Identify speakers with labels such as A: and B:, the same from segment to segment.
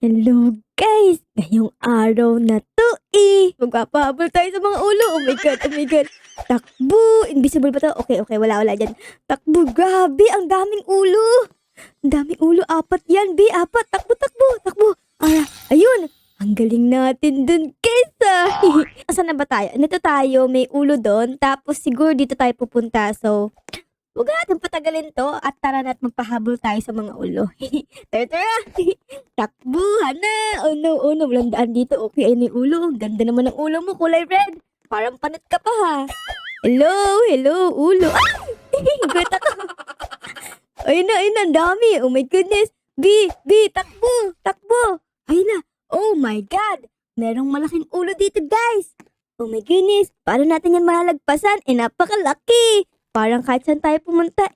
A: Hello guys! Ngayong araw na to magpapahabol tayo sa mga ulo. Oh my god, oh my god. Takbo! Invisible ba to? Okay, wala dyan. Takbo, grabe, ang daming ulo. Ang daming ulo, 4 yan, 4. Takbo. Ayun. Ang galing natin dun, guys Asan na ba tayo? Nito tayo, may ulo doon. Tapos siguro dito tayo pupunta. So, huwag natin patagalin to at tara na't magpahabol tayo sa mga ulo. Tara. Takbo, Hana. Oh no, walang daan dito. Okay, ayun yung ulo. Ganda naman ng ulo mo, kulay red. Parang panat ka pa ha. Hello, ulo. Ay! Gulat ako. Ayun na, ang dami. Oh my goodness. B, takbo. Ayun na. Oh my God. Merong malaking ulo dito, guys. Oh my goodness. Paano natin yan malagpasan? Napakalaki. Parang kahit saan tayo pumunta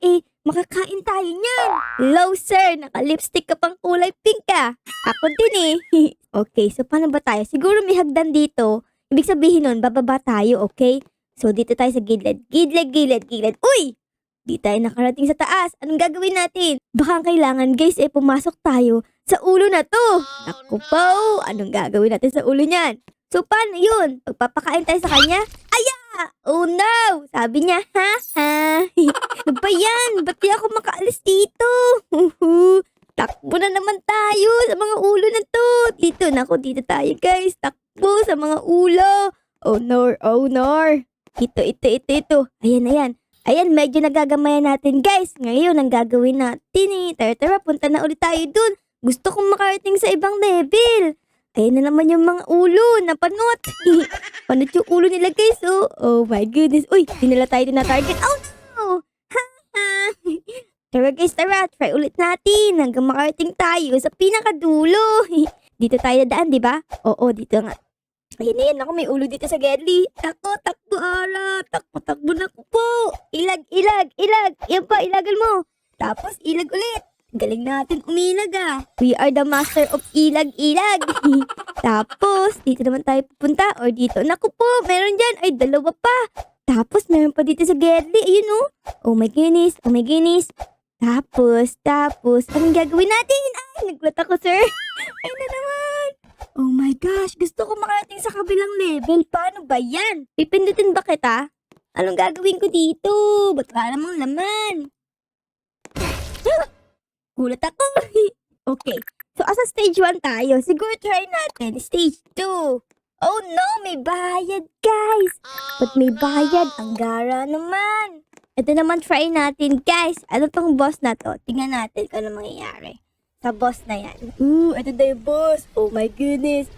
A: makakain tayo niyan. Hello sir, naka-lipstick ka pang kulay pink ka. Ako din Okay, so paano ba tayo? Siguro may hagdan dito. Ibig sabihin nun, bababa tayo, okay? So dito tayo sa gilid. Gilid. Uy! Di tayo nakarating sa taas. Anong gagawin natin? Baka kailangan guys pumasok tayo sa ulo na to. Naku po, anong gagawin natin sa ulo niyan? So paano yun? Pagpapakain tayo sa kanya? Oh no! Sabi niya, ha? Ano ba yan? Ba't di ako makaalis dito? Takbo na naman tayo sa mga ulo na to. Dito tayo guys. Takbo sa mga ulo. Oh no. Ito. Ayan, medyo nagagamayan natin guys. Ngayon, ang gagawin natin Tara, punta na ulit tayo dun. Gusto kong makarating sa ibang level. Ayan na naman yung mga ulo na panot. Panot yung ulo nila guys, Oh my goodness. Uy, di nila tayo na-target. Oh no! Tara guys, try ulit natin hanggang makarating tayo sa pinakadulo. Dito tayo dadaan, di ba? Oo, dito nga. Ayan. Ako, may ulo dito sa Gedli. Takbo, ara. Takbo na ko po. Ilag. Yan pa, ilagal mo. Tapos, ilag ulit. Galing natin umilag We are the master of ilag. Tapos, dito naman tayo pupunta. Or dito. Naku po, meron dyan. Ay, 2 pa. Tapos, meron pa dito sa Gedli. Ayun Oh my goodness. Tapos, anong gagawin natin? Ay, nagulat ako, sir. Ayun na naman. Oh my gosh, gusto ko makarating sa kabilang level. Paano ba yan? Pipindutin ba kita? Anong gagawin ko dito? Ba't wala namang laman? Gulat ako. Okay, so asa stage 1 tayo? Siguro try natin stage 2. Oh no, may bayad guys. Ba't may bayad? Ang gara naman. Ito naman try natin guys. Ano tong boss na to? Tingnan natin kung ano mangyayari sa boss na yan. Ito na yung boss. Oh my goodness.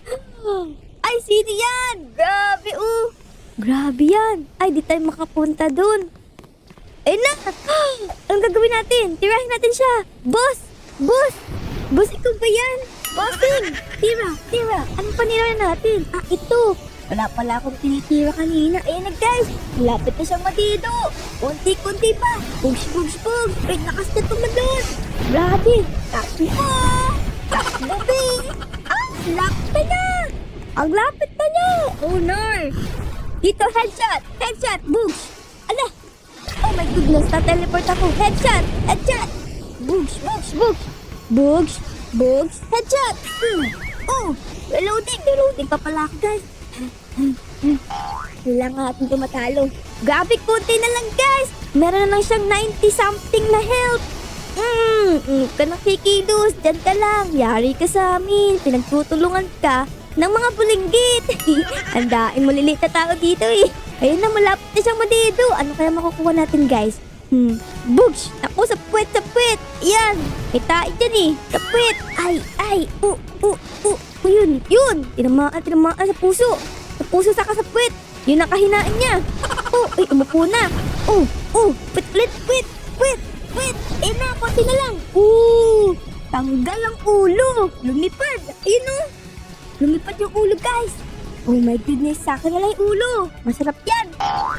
A: Ay, sino yan? Grabe, Grabe yan. Ay, di tayo makapunta dun. Ayun na. Anong gagawin natin? Tirahin natin siya. Boss, ikaw ba yan? Bossing. Tira. Anong panira natin? Ito. Wala pala akong tinitira kanina. Ayun na guys. Lapit na siyang matido. Kunti-kunti pa. Pugs. Wait, nakas na tumadon. Grabe. Takbo, babe. Ang lapit na niya. Oh no. Dito, headshot. Bugs. Ala. Oh my goodness, na-teleport ako. Headshot. Bugs. Headshot. Reloading pa pala ako guys. Kailangan natin tumatalo. Grabe, konti na lang guys. Meron na lang siyang 90 something na health. Ka nakikilos. Diyan ka lang. Yari ka sa amin. Pinagtutulungan ka ng mga bulinggit. Andain mo lilit na tao dito Ayun na, malapit na siyang madido. Ano kaya makukuha natin guys? Bugs. Ako sa puwet. Yan. May tayo dyan Sa puwet. Ay. Yun. Tinamaan sa puso. Sa puso saka sa puwet. Yun ang kahinaan niya. Umupo na. Puwet. Konti na lang. Tanggal ang ulo. Lumipad. Ayun Lumipad yung ulo guys. Oh my goodness, sa akin na lang yung ulo. Masarap yan.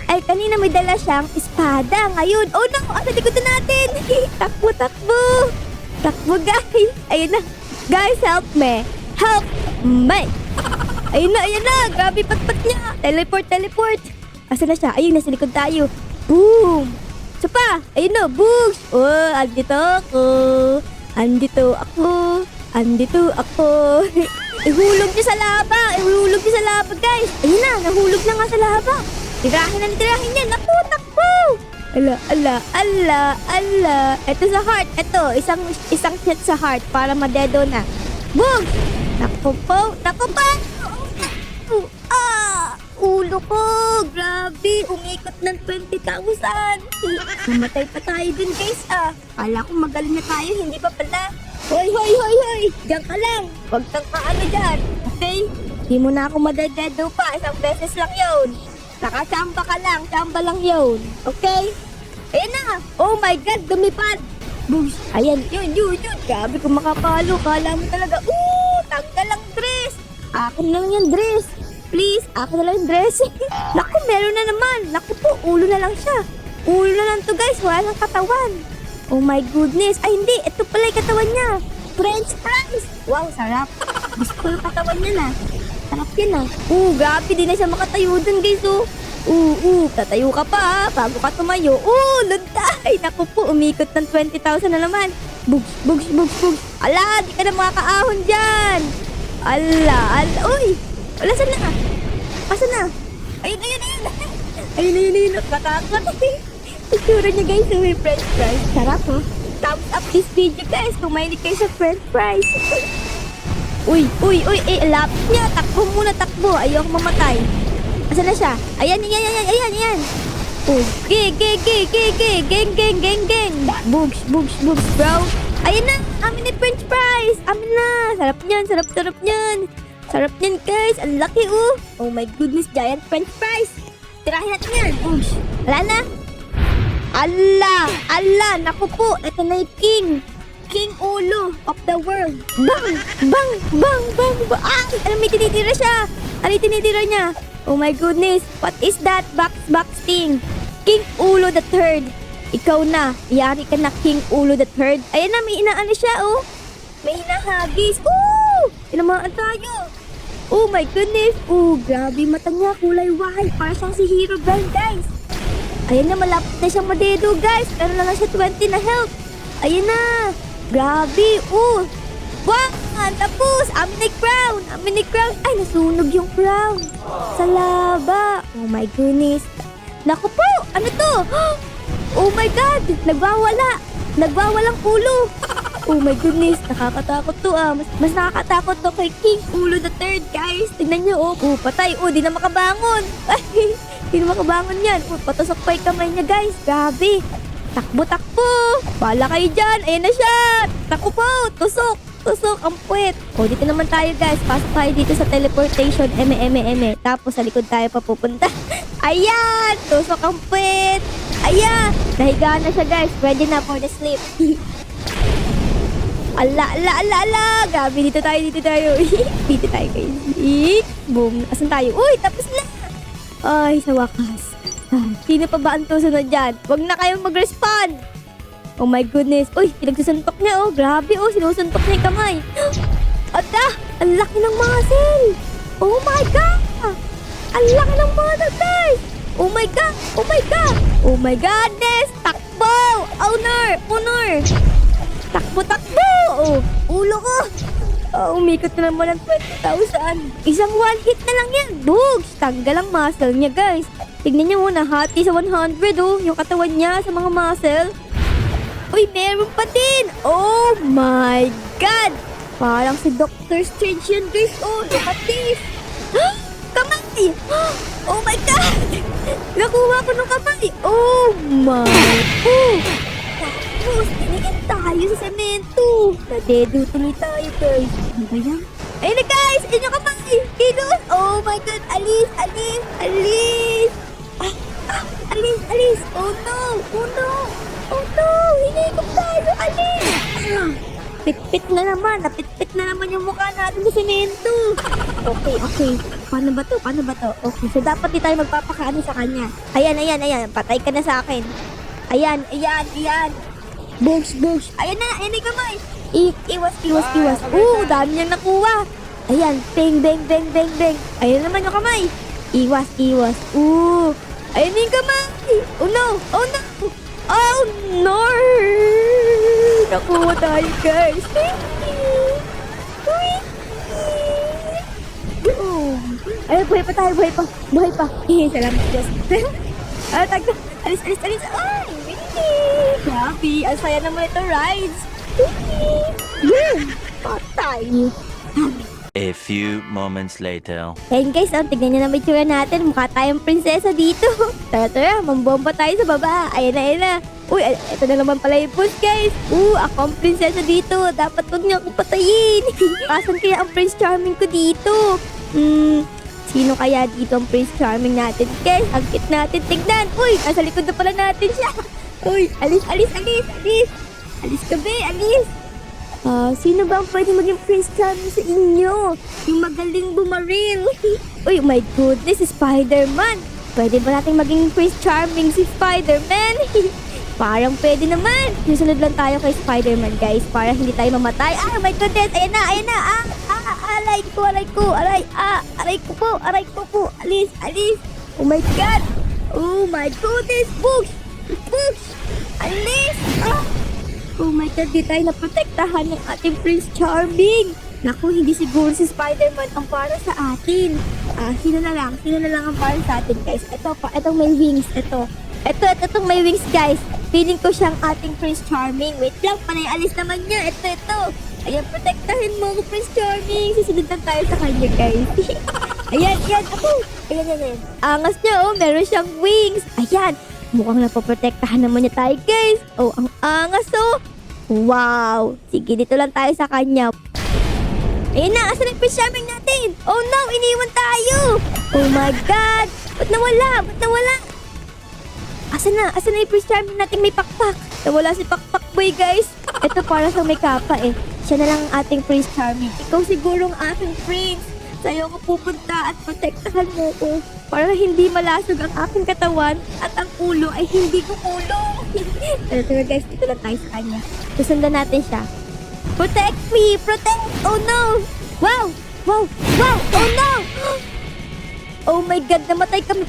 A: Ay, kanina may dala siyang espada. Ngayon, oh no, asa likod na natin. Takbo guys. Ayun na. Guys, help me. Ayun na. Grabe patpat niya. Teleport. Asa na siya? Ayun, nasa likod tayo. Boom. Isa pa. Ayun na, Bugs. Andito ako. Andito ako. Ihulog niyo sa laba. Ihulog niyo sa laba, guys. Ayun na, nahulog na nga sa laba. Tirahin niya. Naku, takbo. Ala. Ito sa heart. Ito, isang shot sa heart para madedo na. Boom! Naku po. Ulo ko. Grabe. Umikot ng 20,000. Namatay pa tayo dun, guys, Kala ko magaling na tayo. Hindi pa pala. Hoy. Diyan ka lang. Huwag kang kaano dyan. Okay? Hindi mo na ako madededo pa. Isang beses lang yun. Nakachamba ka lang. Chamba lang yun. Okay? Ayan na. Oh my God. Dumipad. Boosh. Ayan. Yun. Grabe kung makapalo. Kala mo talaga. Tanggal ang dress. Akin lang yung dress. Please. Akin na lang yung dress. Naku, meron na naman. Naku po. Ulo na lang siya. Ulo na lang to, guys. Wala lang katawan. Oh my goodness. Ay, hindi. Ito pala yung katawan niya. French fries. Wow, sarap. Gusto ko yung katawan niya na. Sarap yan grabe. Di na siya makatayo dun, guys, tatayo ka pa, bago ka tumayo. Luntay. Naku po, umikot ng 20,000 na naman. Bugs. Ala, di ka na makakaahon dyan. Ala. Uy, wala, saan na? Asan na? Ayun. Ayun. Nakakakot. Itsura niya, guys, may french fries. Sarap, Thumbs up this video, guys, kung mahilig kayo sa french fries. Uy, lapit niya. Takbo muna. Ayoko mamatay. Asan na siya? Ayan. Geng. Bugs, bro. Ayan na. Amin ni french fries. Amin na. Sarap niyan. Sarap niyan, guys. Ang laki, Oh my goodness, giant french fries. Tirahin natin yan. Bugs. Wala na. Allah. Naku po. Ito na yung King Ulo of the world. Bang. Alam, may tinitira siya. Ano yung tinitira niya? Oh my goodness. What is that? Box thing. King Ulo the Third. Ikaw na. Yari ka na, King Ulo the Third. Ayan na, may inaano siya, May hinahagis. Tinamaan tayo. Oh my goodness. Grabe. Mata niya. Kulay white. Para siyang si Hero Brand, guys. Ayan na, malapit na siyang madedo, guys. Pero na lang siya 20 na health. Ayan na. Grabe. Wow. Tapos. Amin ni crown. Ay, nasunog yung crown. Sa laba. Oh my goodness. Naku po. Ano to? Oh my God. Nagwawalang ulo. Oh my goodness. Nakakatakot to, Mas nakakatakot to kay King Ulo the Third, guys. Tignan niyo, patay. Di na makabangon. Hindi na makabangon yan. Patusok pa yung kamay niya, guys. Grabe. Takbo. Bala kayo dyan. Ayan na siya. Naku po. Tusok. Ang puwet. Dito naman tayo, guys. Pasok tayo dito sa teleportation. Eme. Tapos sa likod tayo papupunta. Ayan. Tusok ang puwet. Ayan. Nahiga na siya, guys. Ready na for the sleep. Ala. Grabe. Dito tayo. Dito tayo, guys. Boom. Asan tayo? Tapos na. Ay, sa wakas. Sino pa ba ang susunod dyan? Huwag na kayong mag-respond. Oh my goodness. Uy, pinagsusuntok niya, Grabe, sinusuntok niya yung kamay. Ang laki ng muscle. Oh my God. Ang laki ng muscle, guys. Oh my goodness. Takbo. Owner. Takbo. Ulo ko. Umikot na naman ng 20,000. Isang one hit na lang yan. Bugs! Tanggal ang muscle niya, guys. Tignan niyo muna. Hati sa 100, Yung katawan niya sa mga muscle. Uy, meron pa din. Oh my God! Parang si Dr. Strange yan, guys. Look at this. Kamay! Oh my God! Nakuha ko ng kamay. Oh my God! Tapos, tinigin tayo sa semento. Nadedo tuloy tayo, guys. Ano ba yan? Ayun na, guys! Ayun yung kamay! Kilos! Oh my God! Alis! Alis! Oh no! Hinigop tayo! Alis! Pitpit na naman. Napitpit na naman yung mukha natin sa semento. Okay. Paano ba to? Okay, so dapat di tayo magpapakaano sa kanya. Ayan. Patay ka na sa akin. Ayan. Bugs. Ayan na yung kamay. Iwas. Dami niyang nakuha. Ayan, bang. Ayan naman yung kamay. Iwas. Ayan yung kamay. Oh no. Nakuha tayo, guys. Ay, buhay pa tayo, buhay pa. Buhay pa. Salamat, Diyos. Tagda. Alis. Ay, hindi. Grabe, ang saya naman ito rides. Boom! Patay.
B: A few moments later.
A: Ayun guys, tignan nyo na may tsura natin. Mukha tayong prinsesa dito. Tara, mambomba tayo sa baba. Ayan na. Uy, ito na naman pala yung push guys. Ako ang prinsesa dito. Dapat huwag niyo akong patayin. Asan kaya ang Prince Charming ko dito? Sino kaya dito ang Prince Charming natin guys? Ang cute natin tignan. Uy, nasa likod na pala natin siya. Uy, alis. Alis ka be, alis. Sino ba ang pwede maging Prince Charming sa inyo? Yung magaling bumaril. Uy, my goodness, Spider-Man. Pwede ba natin maging Prince Charming si Spider-Man? Parang pwede naman. Susunod lang tayo kay Spider-Man, guys, para hindi tayo mamatay. My goodness, ayan na. Aray ko. Aray ko po. Alis. Oh my goodness, push. Alis. Oh my God, di tayo naprotektahan ng ating Prince Charming. Naku, hindi siguro si Spider-Man ang para sa atin. Sino na lang ang para sa atin, guys. Itong may wings, itong may wings, guys. Feeling ko siyang ating Prince Charming. Wait lang, panay alis naman niya. Ito. Ayan, protektahin mo ako, Prince Charming. Susunod lang tayo sa kanya, guys. Ayan. Ayan. Angas niya, meron siyang wings. Ayan. Mukhang napoprotektahan naman niya tayo, guys. Ang angas, Wow. Sige, dito lang tayo sa kanya. Ayun na, asan ang Prince Charming natin? Oh no, iniwan tayo. Oh my God. Ba't nawala? Asan na yung Prince Charming natin may pakpak? Nawala si Pakpak Boy, guys. Ito para sa may kapa Siya na lang ang ating Prince Charming. Ikaw siguro ang aking prince. Sa'yo ako pupunta at protektahan mo ko para hindi malasog ang aking katawan at ang ulo ay hindi ko kulong. Pero guys, dito lang tayo sa kanya. Susundan natin siya. Protect me! Oh no! Wow! Oh no! Oh my God, namatay kami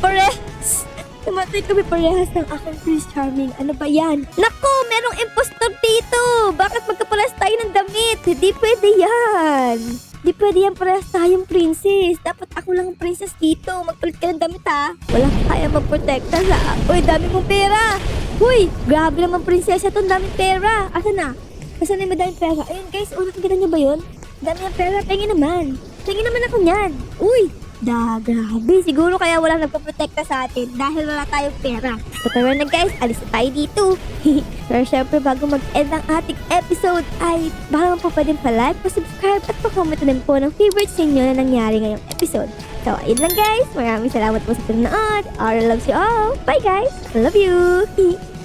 A: parehas ng aking Prince Charming. Ano ba yan? Naku, merong impostor dito! Bakit magkapalas tayo ng damit? Hindi pwede yan! Di pwede yan parehas tayong princess. Dapat ako lang ang princess dito. Magpalit ka ng damit ha. Wala ka kaya magprotekta sa... Uy, dami kong pera. Uy, grabe naman prinsesa to. Daming pera. Asan na yung madaming pera? Ayun guys, nakikita niyo ba yun? Dami ng pera. Tingin naman ako niyan. Uy, grabe. Siguro kaya walang nagpaprotekta sa atin dahil wala tayong pera. Pero na guys, alis na tayo dito. Pero syempre bago mag-end ang ating episode ay baka naman po pwedeng pa-like, pa-subscribe at pa-comment na din po ng favorite sa inyo na nangyari ngayong episode. So, ayun lang guys. Maraming salamat po sa panonood. I love you all. Bye guys. I love you.